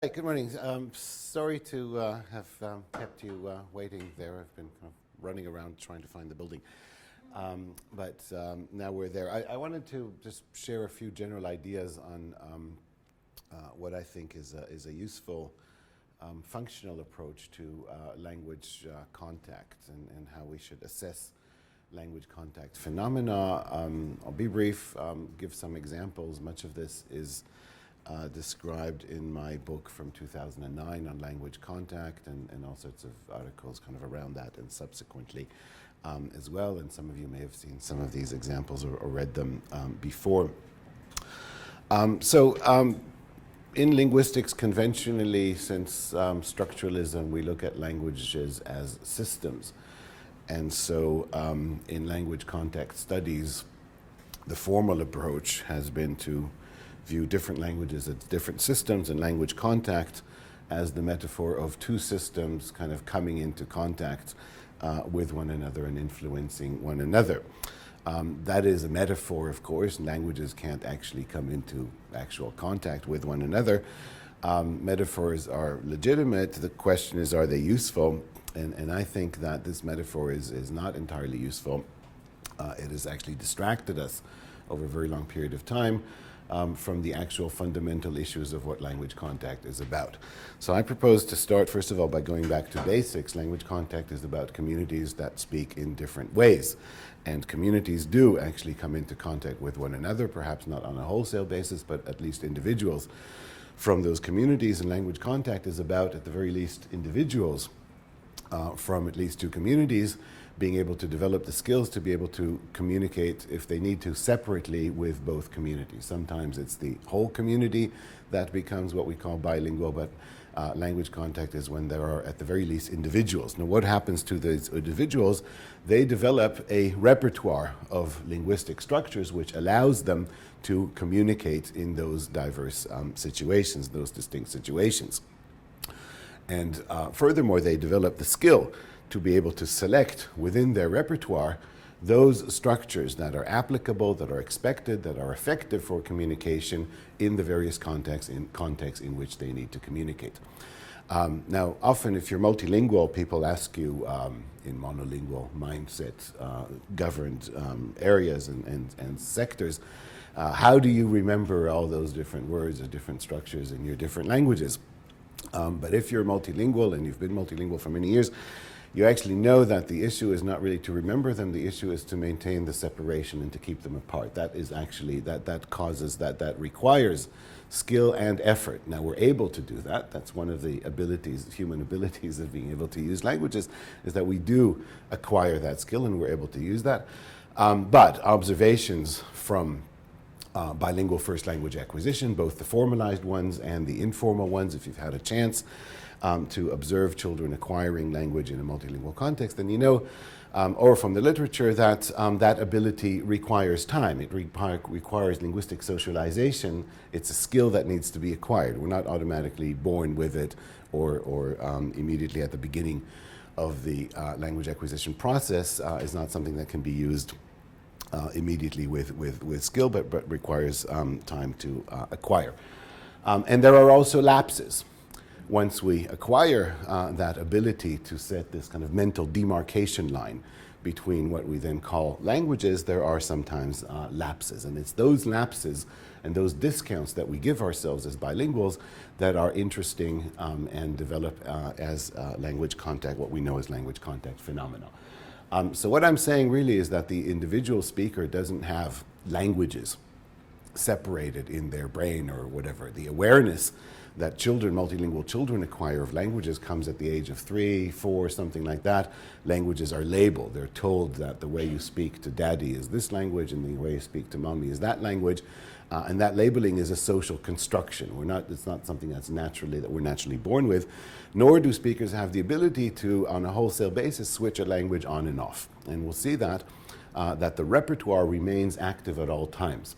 Hey, good morning. Sorry to have kept you waiting there. I've been kind of running around trying to find the building. But now we're there. I wanted to just share a few general ideas on what I think is a useful functional approach to language contact and how we should assess language contact phenomena. I'll be brief, give some examples. Much of this is described in my book from 2009 on language contact and all sorts of articles kind of around that and subsequently as well. And some of you may have seen some of these examples or read them before. In linguistics, conventionally, since structuralism, we look at languages as systems. And so in language contact studies, the formal approach has been to view different languages as different systems and language contact as the metaphor of two systems kind of coming into contact with one another and influencing one another. That is a metaphor, of course. Languages can't actually come into actual contact with one another. Metaphors are legitimate. The question is, are they useful? And I think that this metaphor is not entirely useful. It has actually distracted us over a very long period of time from the actual fundamental issues of what language contact is about. So I propose to start, first of all, by going back to basics. Language contact is about communities that speak in different ways. And communities do actually come into contact with one another, perhaps not on a wholesale basis, but at least individuals from those communities. And language contact is about, at the very least, individuals from at least two communities being able to develop the skills to be able to communicate, if they need to, separately with both communities. Sometimes it's the whole community that becomes what we call bilingual, but language contact is when there are, at the very least, individuals. Now, what happens to these individuals? They develop a repertoire of linguistic structures which allows them to communicate in those diverse situations, those distinct situations. And furthermore, they develop the skill to be able to select within their repertoire those structures that are applicable, that are expected, that are effective for communication in the various contexts in which they need to communicate. Now, often if you're multilingual, people ask you in monolingual mindset governed areas and sectors, how do you remember all those different words or different structures in your different languages? But if you're multilingual and you've been multilingual for many years, you actually know that the issue is not really to remember them. The issue is to maintain the separation and to keep them apart. That is actually, that requires skill and effort. Now, we're able to do that. That's one of the abilities, human abilities of being able to use languages, is that we do acquire that skill and we're able to use that. But observations from bilingual first language acquisition, both the formalized ones and the informal ones, if you've had a chance to observe children acquiring language in a multilingual context, then you know, or from the literature, that that ability requires time. It requires linguistic socialization. It's a skill that needs to be acquired. We're not automatically born with it or immediately at the beginning of the language acquisition process. Is not something that can be used immediately with skill, but requires time to acquire. And there are also lapses. Once we acquire that ability to set this kind of mental demarcation line between what we then call languages, there are sometimes lapses. And it's those lapses and those discounts that we give ourselves as bilinguals that are interesting and develop as language contact, what we know as language contact phenomena. So what I'm saying really is that the individual speaker doesn't have languages separated in their brain or whatever. The awareness that multilingual children acquire of languages comes at the age of 3, 4, something like that. Languages are labeled. They're told that the way you speak to daddy is this language and the way you speak to mommy is that language. And that labeling is a social construction. It's not something that we're naturally born with, nor do speakers have the ability to, on a wholesale basis, switch a language on and off. And we'll see that the repertoire remains active at all times.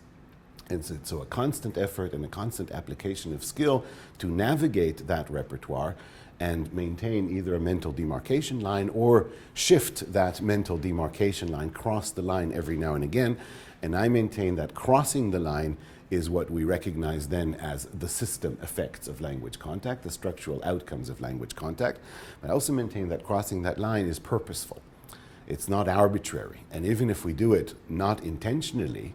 And so a constant effort and a constant application of skill to navigate that repertoire and maintain either a mental demarcation line or shift that mental demarcation line, cross the line every now and again. And I maintain that crossing the line is what we recognize then as the system effects of language contact, the structural outcomes of language contact. But I also maintain that crossing that line is purposeful. It's not arbitrary. And even if we do it not intentionally,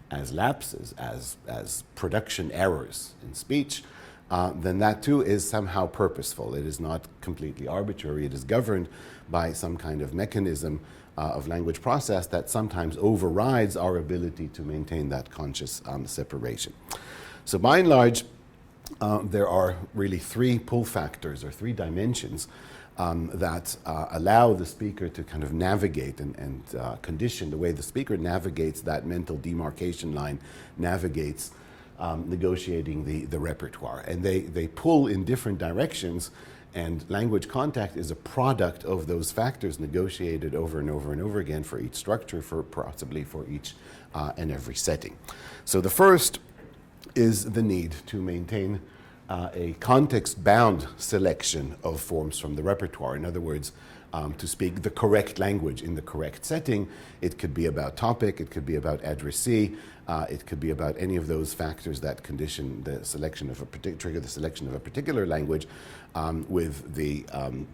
as lapses, as production errors in speech, then that too is somehow purposeful. It is not completely arbitrary. It is governed by some kind of mechanism of language process that sometimes overrides our ability to maintain that conscious separation. So by and large, there are really three pull factors or three dimensions that allow the speaker to kind of navigate and condition the way the speaker navigates that mental demarcation line, navigates negotiating the repertoire. And they pull in different directions, and language contact is a product of those factors negotiated over and over and over again for each structure, possibly for each and every setting. So the first is the need to maintain a context-bound selection of forms from the repertoire. In other words, to speak the correct language in the correct setting. It could be about topic, it could be about addressee, it could be about any of those factors that condition the selection of trigger the selection of a particular language, with the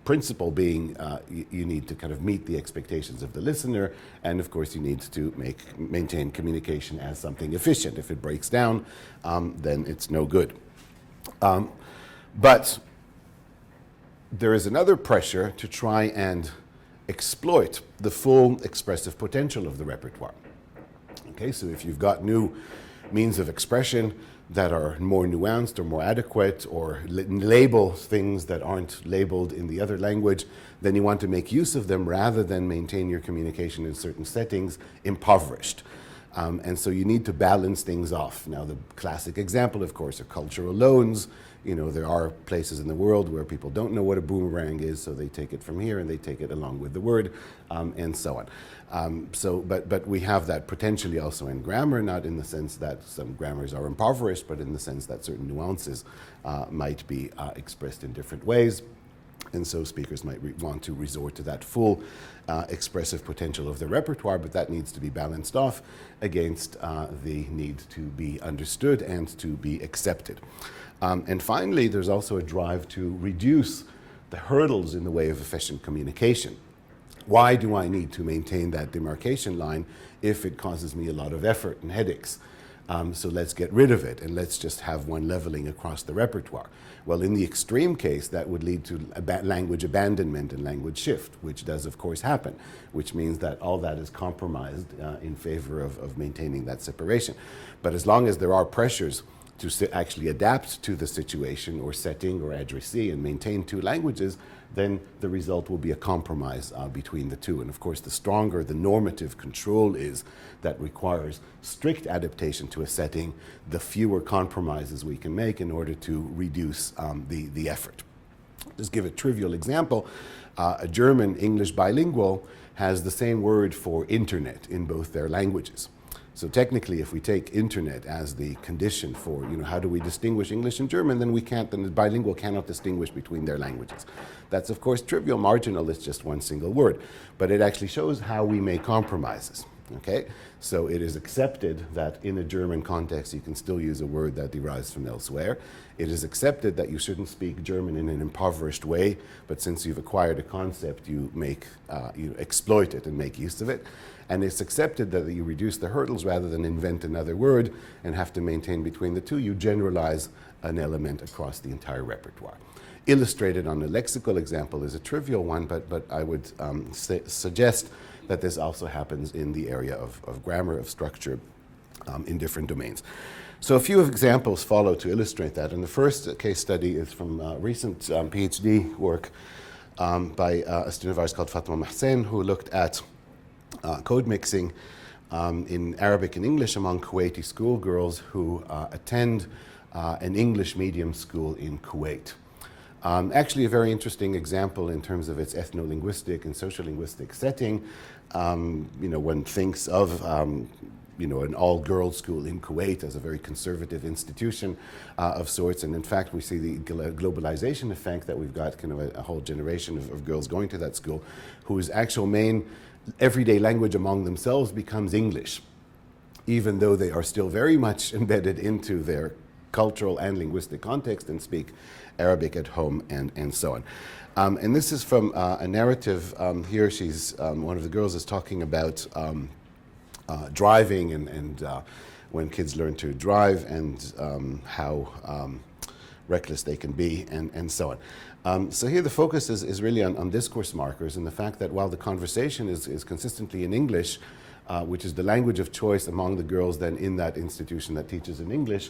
principle being you need to kind of meet the expectations of the listener, and of course you need to maintain communication as something efficient. If it breaks down, then it's no good. But there is another pressure to try and exploit the full expressive potential of the repertoire. Okay, so if you've got new means of expression that are more nuanced or more adequate, or label things that aren't labeled in the other language, then you want to make use of them rather than maintain your communication in certain settings impoverished. And so you need to balance things off. Now, the classic example, of course, are cultural loans. You know, there are places in the world where people don't know what a boomerang is, so they take it from here and they take it along with the word, and so on. But we have that potentially also in grammar, not in the sense that some grammars are impoverished, but in the sense that certain nuances might be expressed in different ways. And so speakers might want to resort to that full expressive potential of the repertoire, but that needs to be balanced off against the need to be understood and to be accepted. And finally, there's also a drive to reduce the hurdles in the way of efficient communication. Why do I need to maintain that demarcation line if it causes me a lot of effort and headaches? So let's get rid of it and let's just have one leveling across the repertoire. Well, in the extreme case, that would lead to language abandonment and language shift, which does, of course, happen, which means that all that is compromised in favor of maintaining that separation. But as long as there are pressures to actually adapt to the situation or setting or addressee and maintain two languages, then the result will be a compromise between the two. And of course, the stronger the normative control is that requires strict adaptation to a setting, the fewer compromises we can make in order to reduce the effort. Just give a trivial example. A German-English bilingual has the same word for internet in both their languages. So technically, if we take internet as the condition for, how do we distinguish English and German, then the bilingual cannot distinguish between their languages. That's, of course, trivial, marginal, it's just one single word. But it actually shows how we make compromises, okay? So it is accepted that in a German context, you can still use a word that derives from elsewhere. It is accepted that you shouldn't speak German in an impoverished way, but since you've acquired a concept, you exploit it and make use of it. And it's accepted that you reduce the hurdles rather than invent another word and have to maintain between the two. You generalize an element across the entire repertoire. Illustrated on a lexical example is a trivial one, but I would suggest that this also happens in the area of grammar, of structure, in different domains. So a few examples follow to illustrate that. And the first case study is from recent PhD work by a student of ours called Fatima Mahsen, who looked at code mixing in Arabic and English among Kuwaiti schoolgirls who attend an English medium school in Kuwait. Actually a very interesting example in terms of its ethno-linguistic and sociolinguistic setting. One thinks of an all-girls school in Kuwait as a very conservative institution of sorts, and in fact we see the globalization effect that we've got kind of a whole generation of girls going to that school whose actual main everyday language among themselves becomes English. even though they are still very much embedded into their cultural and linguistic context and speak Arabic at home and so on. And this is from a narrative here. One of the girls is talking about driving and when kids learn to drive and how reckless they can be and so on. So here the focus is really on discourse markers and the fact that while the conversation is consistently in English, which is the language of choice among the girls then in that institution that teaches in English,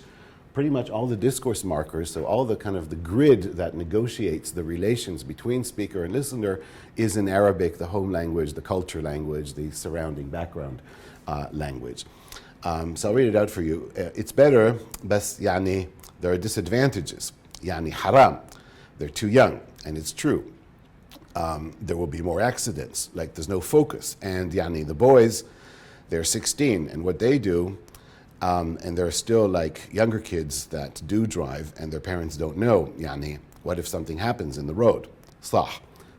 pretty much all the discourse markers, so all the kind of the grid that negotiates the relations between speaker and listener is in Arabic, the home language, the culture language, the surrounding background language. So I'll read it out for you. It's better, بس يعني there are disadvantages. يعني haram, they're too young, and it's true. There will be more accidents, like there's no focus. And yani the boys, they're 16, and what they do, and there are still like younger kids that do drive, and their parents don't know. Yani, what if something happens in the road? Sah.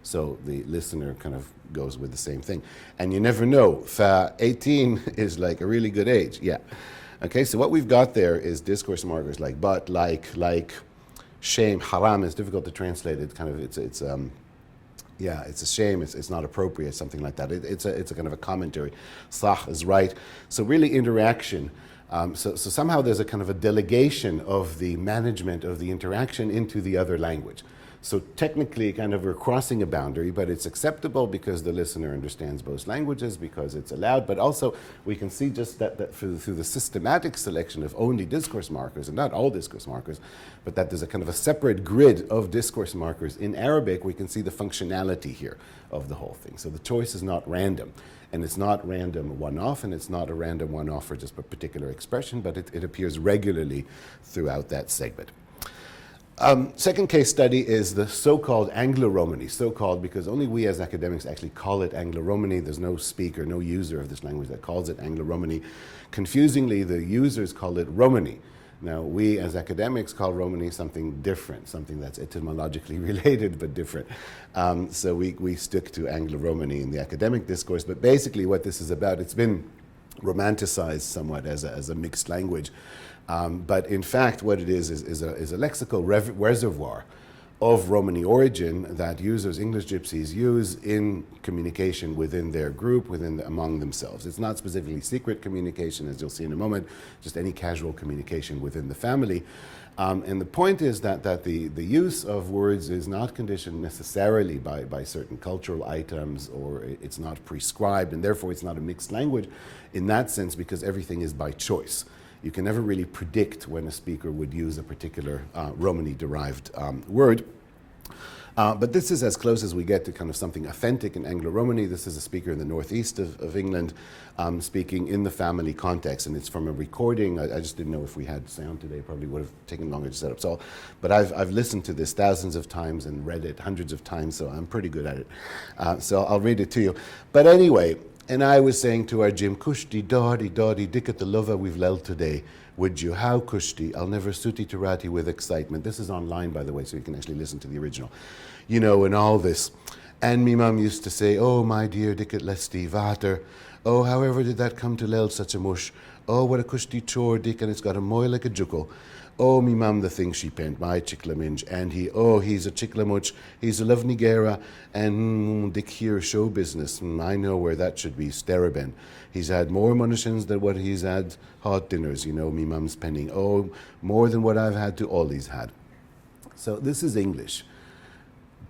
So the listener kind of goes with the same thing, and you never know. 18 is like a really good age. Yeah. Okay. So what we've got there is discourse markers like but, like, shame, haram is difficult to translate. It kind of it's yeah, it's a shame, it's not appropriate, something like that. It's a kind of a commentary. Sah is right. So really interaction. So somehow there's a kind of a delegation of the management of the interaction into the other language. So technically kind of we're crossing a boundary, but it's acceptable because the listener understands both languages, because it's allowed, but also we can see just that through the systematic selection of only discourse markers, and not all discourse markers, but that there's a kind of a separate grid of discourse markers in Arabic. We can see the functionality here of the whole thing. So the choice is not random, and it's not random one-off, and it's not a random one-off for just a particular expression, but it appears regularly throughout that segment. Second case study is the so-called Angloromani, so-called because only we as academics actually call it Angloromani. There's no speaker, no user of this language that calls it Angloromani. Confusingly, the users call it Romani. Now, we as academics call Romani something different, something that's etymologically related but different. So we stick to Angloromani in the academic discourse, but basically what this is about, it's been romanticized somewhat as a mixed language. But in fact, what it is a lexical reservoir of Romani origin that users, English gypsies, use in communication within their group, among themselves. It's not specifically secret communication, as you'll see in a moment, just any casual communication within the family. And the point is that the use of words is not conditioned necessarily by certain cultural items, or it's not prescribed, and therefore it's not a mixed language in that sense, because everything is by choice. You can never really predict when a speaker would use a particular Romani-derived word. But this is as close as we get to kind of something authentic in Anglo-Romani. This is a speaker in the northeast of England speaking in the family context, and it's from a recording. I just didn't know if we had sound today. Probably would have taken longer to set up. So, but I've listened to this thousands of times and read it hundreds of times, so I'm pretty good at it. So I'll read it to you. But anyway, and I was saying to our Jim, Kushti, Dodi, Dick at the lover we've lelt today. Would you? How Kushti? I'll never suti tirati with excitement. This is online, by the way, so you can actually listen to the original. You know, and all this. And me mum used to say, oh, my dear Dick at lesti vater. Oh, however did that come to lel such a mush? Oh, what a Kushti chore, Dick, and it's got a moy like a juckle. Oh, me mum, the thing she pent, my chicklaminge, and he's a chicklamuch, he's a lovnigera, and Dick here, show business, I know where that should be, Stereben. He's had more munishins than what he's had hot dinners, you know, me mum's penning. Oh, more than what I've had to all he's had. So this is English.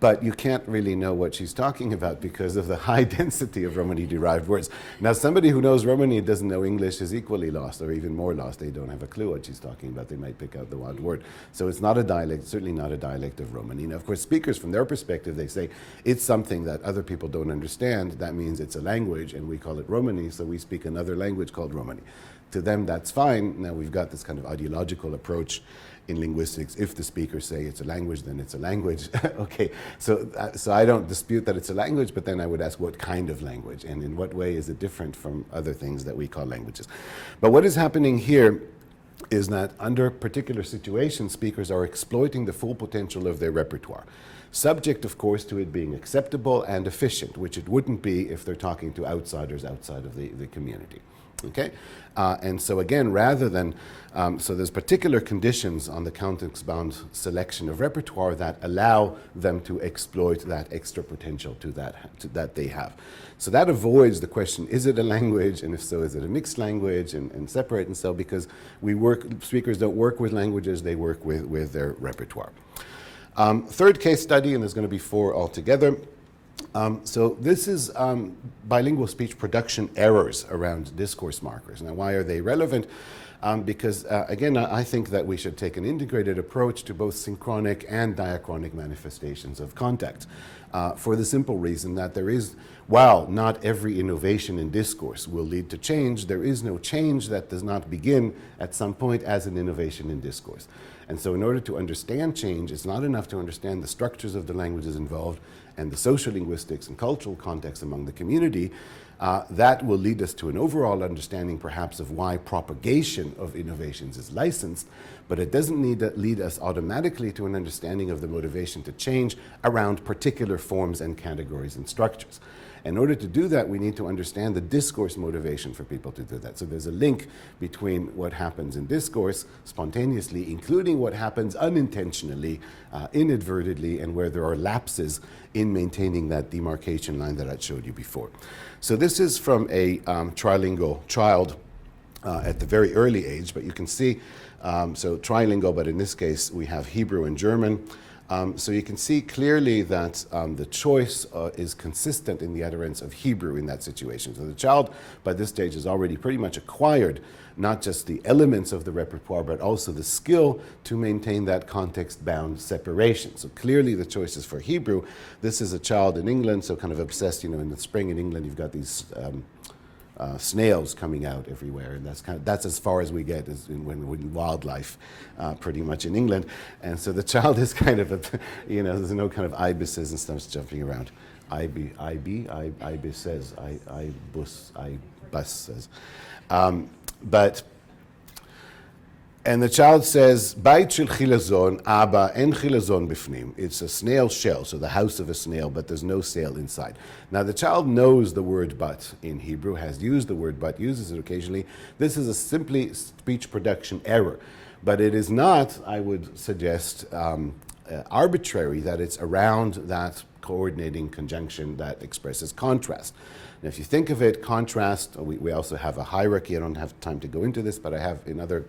But you can't really know what she's talking about because of the high density of Romani-derived words. Now, somebody who knows Romani and doesn't know English is equally lost, or even more lost. They don't have a clue what she's talking about. They might pick out the odd word. So it's not a dialect, certainly not a dialect of Romani. Now, of course, speakers, from their perspective, they say it's something that other people don't understand. That means it's a language, and we call it Romani, so we speak another language called Romani. To them, that's fine. Now, we've got this kind of ideological approach in linguistics. If the speakers say it's a language, then it's a language. Okay, so I don't dispute that it's a language, but then I would ask what kind of language, and in what way is it different from other things that we call languages. But what is happening here is that under particular situations, speakers are exploiting the full potential of their repertoire. Subject, of course, to it being acceptable and efficient, which it wouldn't be if they're talking to outsiders outside of the community. Okay, and so again, rather than so there's particular conditions on the context-bound selection of repertoire that allow them to exploit that extra potential that they have. So that avoids the question: is it a language, and if so, is it a mixed language, and separate and so, because speakers don't work with languages; they work with their repertoire. Third case study, and there's going to be 4 altogether. So this is bilingual speech production errors around discourse markers. Now, why are they relevant? Because, again, I think that we should take an integrated approach to both synchronic and diachronic manifestations of contact, for the simple reason that while not every innovation in discourse will lead to change, there is no change that does not begin at some point as an innovation in discourse. And so in order to understand change, it's not enough to understand the structures of the languages involved and the social linguistics and cultural context among the community. That will lead us to an overall understanding perhaps of why propagation of innovations is licensed, but it doesn't need to lead us automatically to an understanding of the motivation to change around particular forms and categories and structures. In order to do that, we need to understand the discourse motivation for people to do that. So there's a link between what happens in discourse spontaneously, including what happens unintentionally, inadvertently, and where there are lapses in maintaining that demarcation line that I showed you before. So this is from a trilingual child at the very early age, but you can see, so trilingual, but in this case we have Hebrew and German. So you can see clearly that the choice is consistent in the utterance of Hebrew in that situation. So the child, by this stage, has already pretty much acquired not just the elements of the repertoire, but also the skill to maintain that context-bound separation. So clearly the choice is for Hebrew. This is a child in England, so kind of obsessed, in the spring in England, you've got these snails coming out everywhere, and that's as far as we get in wildlife, pretty much in England. And so the child is kind of, there's no kind of ibises and stuff jumping around. Ibis says, ibus says. And the child says, Bait shel chilazon, aba en chilazon bifnim. It's a snail shell, so the house of a snail, but there's no sail inside. Now the child knows the word but in Hebrew, has used the word but, uses it occasionally. This is a simply speech production error. But it is not, I would suggest, arbitrary that it's around that coordinating conjunction that expresses contrast. Now, if you think of it, contrast, we also have a hierarchy. I don't have time to go into this, but I have in other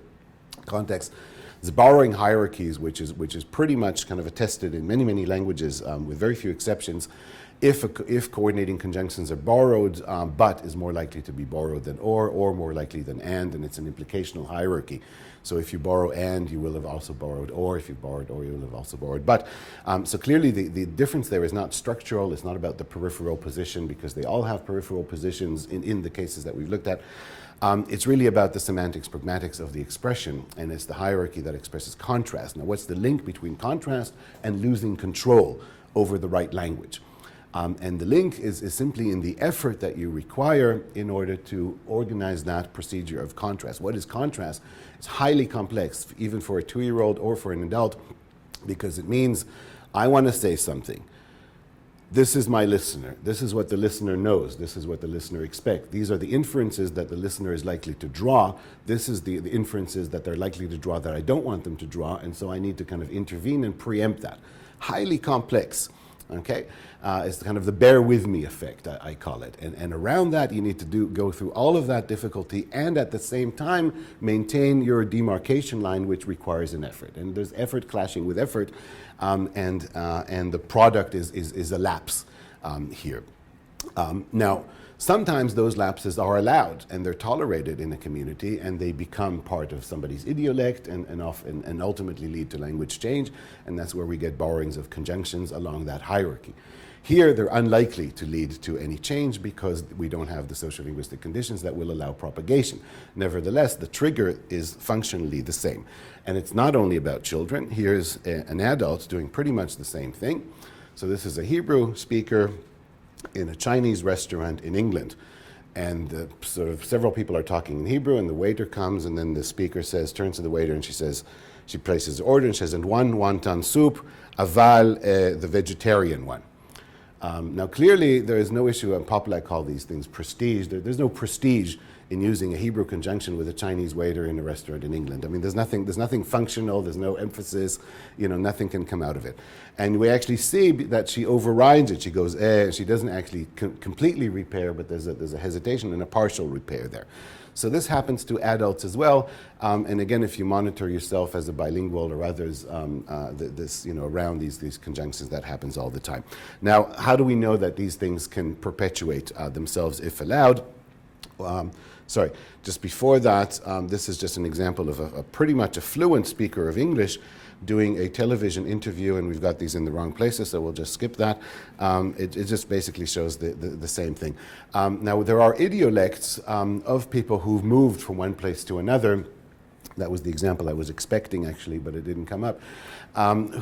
contexts, the borrowing hierarchies, which is pretty much kind of attested in many languages, with very few exceptions. If coordinating conjunctions are borrowed, but is more likely to be borrowed than or more likely than and it's an implicational hierarchy. So if you borrow and, you will have also borrowed or. If you've borrowed or, you will have also borrowed but. So clearly the difference there is not structural. It's not about the peripheral position, because they all have peripheral positions in the cases that we've looked at. It's really about the semantics, pragmatics of the expression, and it's the hierarchy that expresses contrast. Now, what's the link between contrast and losing control over the right language? And the link is simply in the effort that you require in order to organize that procedure of contrast. What is contrast? It's highly complex, even for a 2-year-old or for an adult, because it means I want to say something. This is my listener. This is what the listener knows. This is what the listener expects. These are the inferences that the listener is likely to draw. This is the inferences that they're likely to draw that I don't want them to draw, and so I need to kind of intervene and preempt that. Highly complex. Okay, it's kind of the bear with me effect, I call it. And around that, you need to go through all of that difficulty and at the same time maintain your demarcation line, which requires an effort. And there's effort clashing with effort, and the product is a lapse here. Now, sometimes those lapses are allowed and they're tolerated in a community, and they become part of somebody's idiolect and ultimately lead to language change, and that's where we get borrowings of conjunctions along that hierarchy. Here, they're unlikely to lead to any change because we don't have the social linguistic conditions that will allow propagation. Nevertheless, the trigger is functionally the same. And it's not only about children. Here's an adult doing pretty much the same thing. So this is a Hebrew speaker in a Chinese restaurant in England, and sort of several people are talking in Hebrew, and the waiter comes, and then the speaker turns to the waiter, and she places the order, and she says, and one wonton soup, aval, the vegetarian one. Now clearly there is no issue, and Populac call these things prestige. There's no prestige in using a Hebrew conjunction with a Chinese waiter in a restaurant in England. I mean, there's nothing functional, there's no emphasis, nothing can come out of it. And we actually see that she overrides it. She goes, she doesn't actually completely repair, but there's a hesitation and a partial repair there. So this happens to adults as well. And again, if you monitor yourself as a bilingual or others, around these conjunctions, that happens all the time. Now, how do we know that these things can perpetuate themselves if allowed? Just before that, this is just an example of a pretty much a fluent speaker of English doing a television interview, and we've got these in the wrong places, so we'll just skip that. It just basically shows the same thing. Now, there are idiolects of people who've moved from one place to another. That was the example I was expecting, actually, but it didn't come up.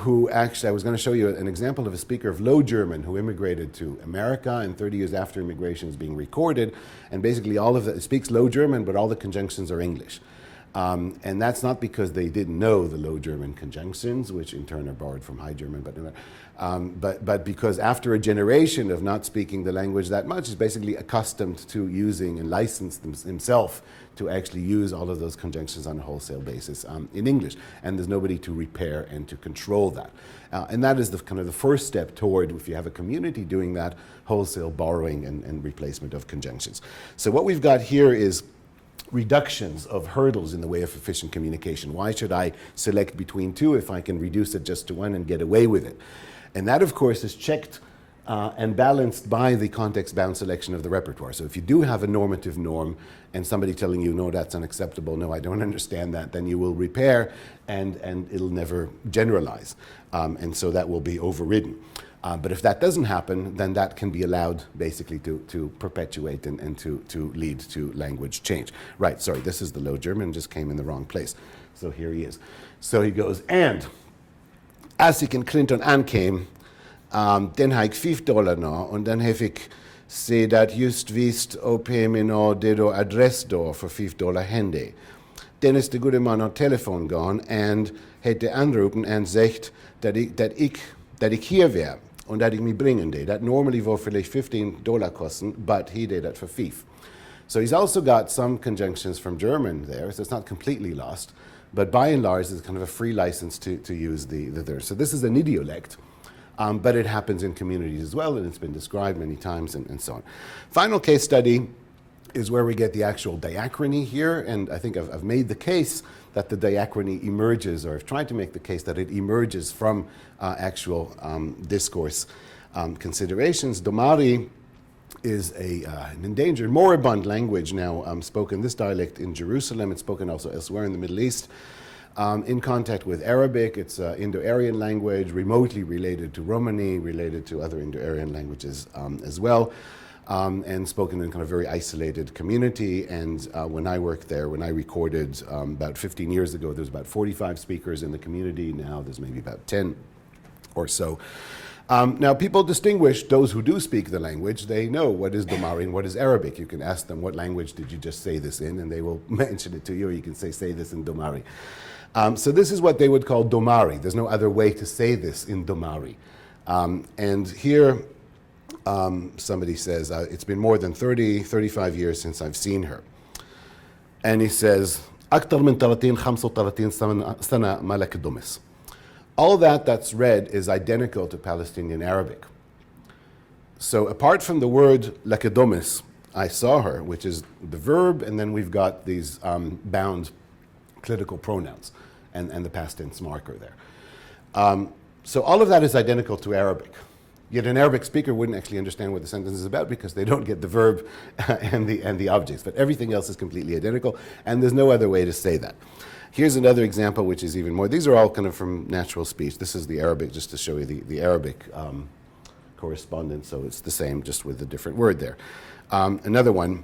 Who actually, I was going to show you an example of a speaker of Low German who immigrated to America, and 30 years after immigration is being recorded, and basically all of it speaks Low German, but all the conjunctions are English. And that's not because they didn't know the Low German conjunctions, which in turn are borrowed from High German, but because after a generation of not speaking the language that much, is basically accustomed to using and licensed himself to actually use all of those conjunctions on a wholesale basis in English. And there's nobody to repair and to control that. And that is the kind of the first step toward, if you have a community doing that, wholesale borrowing and replacement of conjunctions. So what we've got here is reductions of hurdles in the way of efficient communication. Why should I select between two if I can reduce it just to one and get away with it? And that, of course, is checked and balanced by the context-bound selection of the repertoire. So if you do have a normative norm and somebody telling you, no, that's unacceptable, no, I don't understand that, then you will repair and it'll never generalize. And so that will be overridden. But if that doesn't happen, then that can be allowed basically to perpetuate and to lead to language change. Right, sorry, this is the Low German, just came in the wrong place. So here he is. So he goes, and as ik in Clinton aankwam, den heb ik $5 na, en dan heb ik ze dat just wist op hem en dedo adres door voor $5 hende. Dan is de goede man aan telefoon gaan en heeft de aanroepen en zegt dat ik hier weer. Und that me bringen day. That normally will vielleicht $15 kosten, but he did that for $5. So he's also got some conjunctions from German there, so it's not completely lost, but by and large it's kind of a free license to use the there. So this is an idiolect, but it happens in communities as well, and it's been described many times and so on. Final case study is where we get the actual diachrony here, and I think I've made the case that the diachrony emerges, or I've tried to make the case that it emerges from actual discourse considerations. Damari is an endangered, moribund language now spoken, this dialect in Jerusalem. It's spoken also elsewhere in the Middle East. In contact with Arabic, it's an Indo-Aryan language, remotely related to Romani, related to other Indo-Aryan languages as well. And spoken in kind of very isolated community. And when I worked there, when I recorded about 15 years ago, there was about 45 speakers in the community. Now there's maybe about 10 or so. Now people distinguish those who do speak the language. They know what is Damari and what is Arabic. You can ask them, what language did you just say this in? And they will mention it to you, or you can say this in Damari. So this is what they would call Damari. There's no other way to say this in Damari. And here, somebody says, it's been more than 35 years since I've seen her. And he says, أكثر من 35 سنة ملك دمس. All that's read is identical to Palestinian Arabic. So apart from the word lakadomis, I saw her, which is the verb, and then we've got these bound clinical pronouns and the past tense marker there. So all of that is identical to Arabic. Yet an Arabic speaker wouldn't actually understand what the sentence is about because they don't get the verb and the objects. But everything else is completely identical, and there's no other way to say that. Here's another example, which is even more. These are all kind of from natural speech. This is the Arabic, just to show you the Arabic correspondence. So it's the same, just with a different word there. Another one.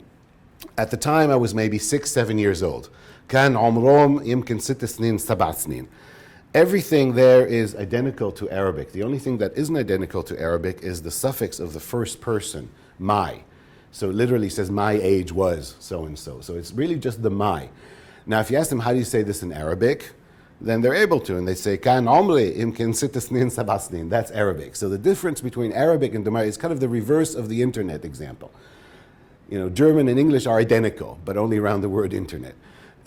At the time, I was maybe 6-7 years old. كان عمرهم يمكن 6 سنين 7 سنين. Everything there is identical to Arabic. The only thing that isn't identical to Arabic is the suffix of the first person, my. So it literally says, my age was so-and-so. So it's really just the my. Now, if you ask them, how do you say this in Arabic? Then they're able to, and they say, كان عمري يمكن 6 سنين 7 سنين. That's Arabic. So the difference between Arabic and Damari is kind of the reverse of the internet example. German and English are identical, but only around the word internet.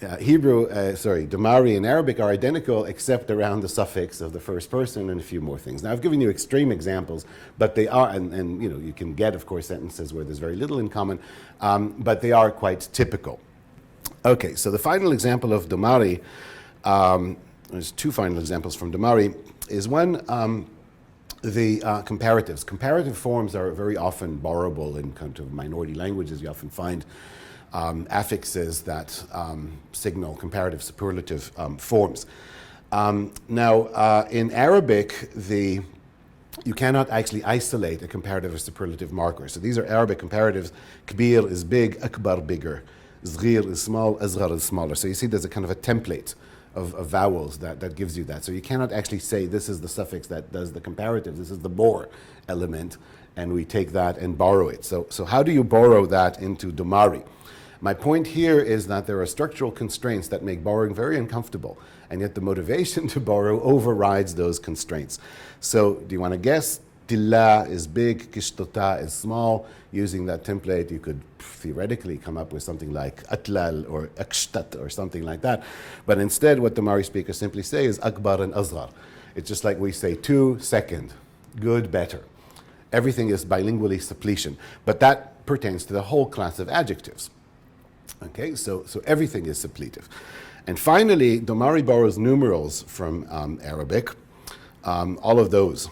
Damari and Arabic are identical except around the suffix of the first person and a few more things. Now, I've given you extreme examples, but they are, and you can get, of course, sentences where there's very little in common, but they are quite typical. Okay, so the final example of Damari, there's two final examples from Damari, is one, the comparatives. Comparative forms are very often borrowable in kind of minority languages. You often find affixes that signal comparative superlative forms. Now, in Arabic, you cannot actually isolate a comparative or superlative marker. So these are Arabic comparatives. Kabir is big, akbar bigger. Zghir is small, asghar is smaller. So you see there's a kind of a template of vowels that gives you that. So you cannot actually say this is the suffix that does the comparative, this is the bor element, and we take that and borrow it. So how do you borrow that into Damari? My point here is that there are structural constraints that make borrowing very uncomfortable, and yet the motivation to borrow overrides those constraints. So do you want to guess? Tilla is big, kishtota is small. Using that template, you could theoretically come up with something like atlal or akshtat or something like that. But instead, what the Mari speakers simply say is akbar and azghar. It's just like we say two, second, good, better. Everything is bilingually suppletion. But that pertains to the whole class of adjectives. Okay, so everything is suppletive. And finally, Damari borrows numerals from Arabic. All of those.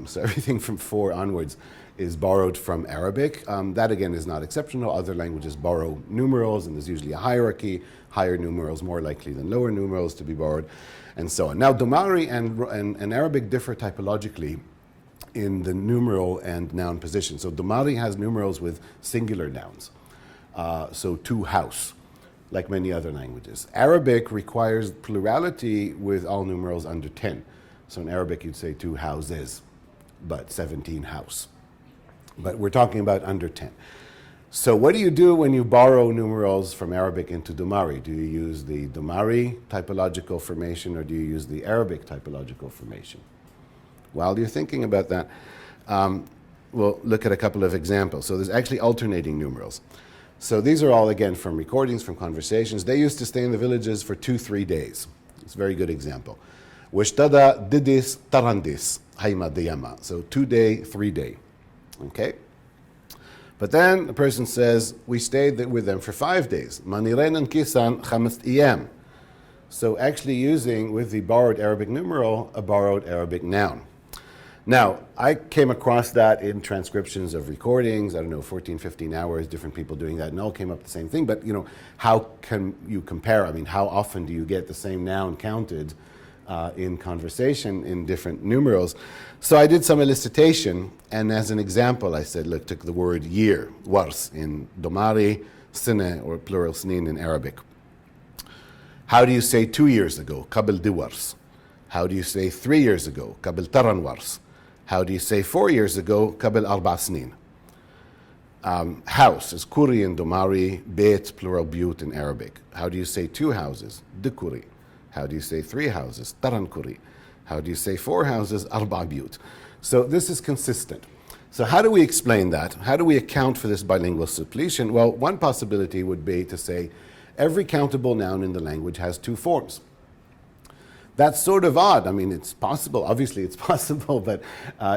So everything from 4 onwards is borrowed from Arabic. That again is not exceptional. Other languages borrow numerals, and there's usually a hierarchy. Higher numerals more likely than lower numerals to be borrowed, and so on. Now, Damari and Arabic differ typologically in the numeral and noun position. So Damari has numerals with singular nouns. So to house, like many other languages. Arabic requires plurality with all numerals under 10. So in Arabic you'd say 2 houses, but 17 house. But we're talking about under 10. So what do you do when you borrow numerals from Arabic into Damari? Do you use the Damari typological formation, or do you use the Arabic typological formation? While you're thinking about that, we'll look at a couple of examples. So there's actually alternating numerals. So these are all, again, from recordings, from conversations. They used to stay in the villages for 2-3 days. It's a very good example. Washtada didis tarandis hayma diyama. So 2 day, 3 day. Okay? But then the person says, we stayed with them for 5 days. Maniren and kisan khamast iyam. So actually using, with the borrowed Arabic numeral, a borrowed Arabic noun. Now, I came across that in transcriptions of recordings, 14, 15 hours, different people doing that, and all came up the same thing. But, how can you compare? I mean, how often do you get the same noun counted in conversation in different numerals? So I did some elicitation, and as an example, I said, look, took the word year, wars, in Damari, sine, or plural snin in Arabic. How do you say 2 years ago? Qabl diwars. How do you say 3 years ago? Qabl taran wars. How do you say 4 years ago? Qabl arba snin. House is kuri in Damari, beit, plural buyut in Arabic. How do you say 2 houses? Dukuri. How do you say 3 houses? Taran kuri. How do you say 4 houses? Arba buyut. So this is consistent. So how do we explain that? How do we account for this bilingual suppletion? Well, one possibility would be to say every countable noun in the language has 2 forms. That's sort of odd. I mean, it's possible. Obviously, it's possible, but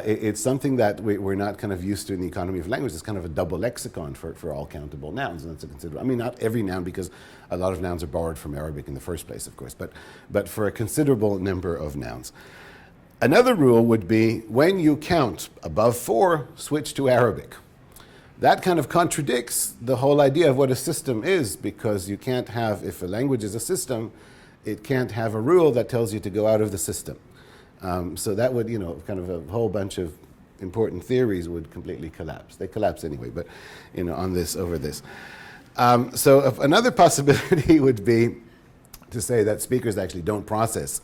it's something that we're not kind of used to in the economy of language. It's kind of a double lexicon for all countable nouns. And that's a considerable. I mean, not every noun, because a lot of nouns are borrowed from Arabic in the first place, of course, but for a considerable number of nouns. Another rule would be when you count above 4, switch to Arabic. That kind of contradicts the whole idea of what a system is, because you can't have, if a language is a system, it can't have a rule that tells you to go out of the system. So that would, kind of a whole bunch of important theories would completely collapse. They collapse anyway, but, on this, over this. So another possibility would be to say that speakers actually don't process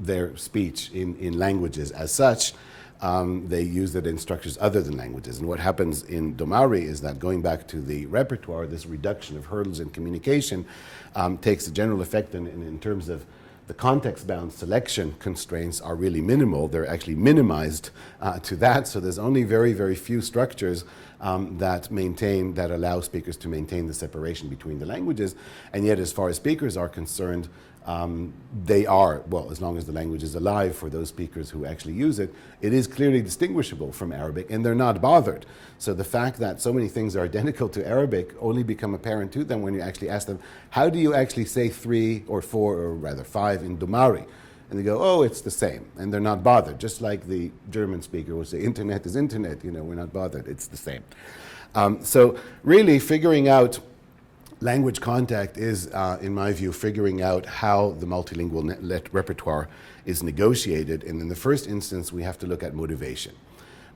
their speech in languages as such. They use it in structures other than languages. And what happens in Damari is that, going back to the repertoire, this reduction of hurdles in communication takes a general effect in terms of The context-bound selection constraints are really minimal. They're actually minimized to that. So there's only very, very few structures that allow speakers to maintain the separation between the languages. And yet, as far as speakers are concerned, they are, well, as long as the language is alive for those speakers who actually use it, it is clearly distinguishable from Arabic, and they're not bothered. So the fact that so many things are identical to Arabic only become apparent to them when you actually ask them, how do you actually say 3 or 4 or rather 5 in Damari? And they go, oh, it's the same. And they're not bothered. Just like the German speaker will say, internet is internet. You know, we're not bothered. It's the same. So really figuring out language contact is, in my view, figuring out how the multilingual repertoire is negotiated. And in the first instance, we have to look at motivation,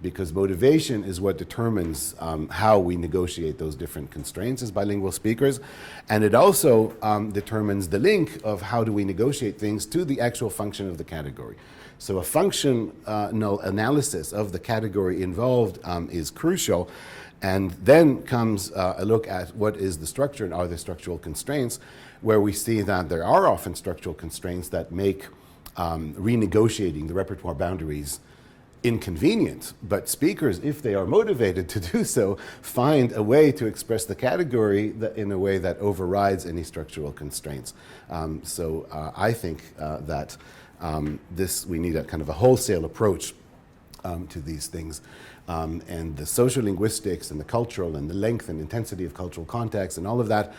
because motivation is what determines how we negotiate those different constraints as bilingual speakers. And it also determines the link of how do we negotiate things to the actual function of the category. So a functional analysis of the category involved is crucial. And then comes a look at what is the structure and are there structural constraints, where we see that there are often structural constraints that make renegotiating the repertoire boundaries inconvenient. But speakers, if they are motivated to do so, find a way to express the category in a way that overrides any structural constraints. So I think that we need a kind of a wholesale approach to these things. And the social linguistics and the cultural and the length and intensity of cultural context and all of that,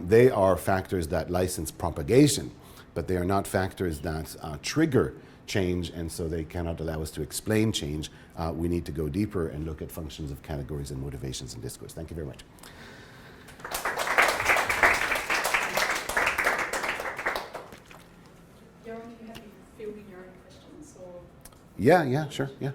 they are factors that license propagation, but they are not factors that trigger change, and so they cannot allow us to explain change. We need to go deeper and look at functions of categories and motivations in discourse. Thank you very much. Yaron, are you happy fielding your own questions? Or? Yeah, sure, yeah.